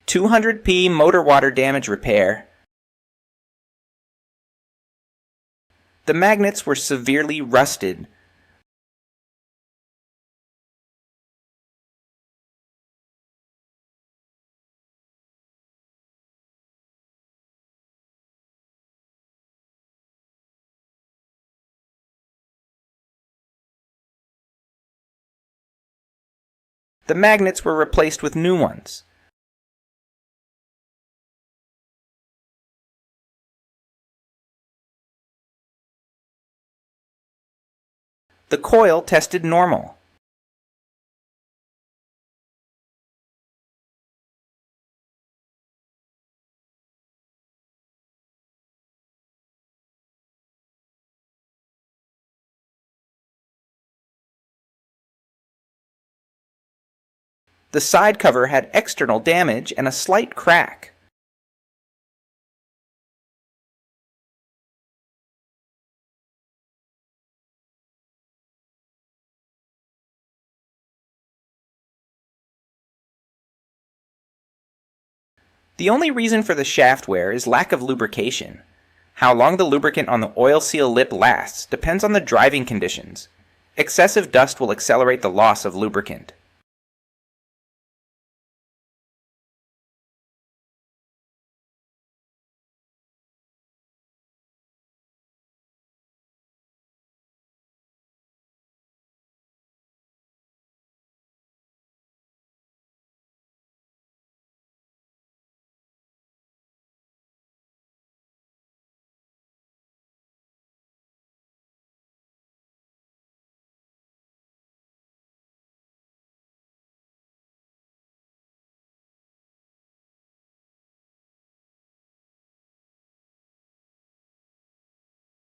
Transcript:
200p motor water damage repair. The magnets were severely rusted. The magnets were replaced with new ones. The coil tested normal. The side cover had external damage and a slight crack. The only reason for the shaft wear is lack of lubrication. How long the lubricant on the oil seal lip lasts depends on the driving conditions. Excessive dust will accelerate the loss of lubricant.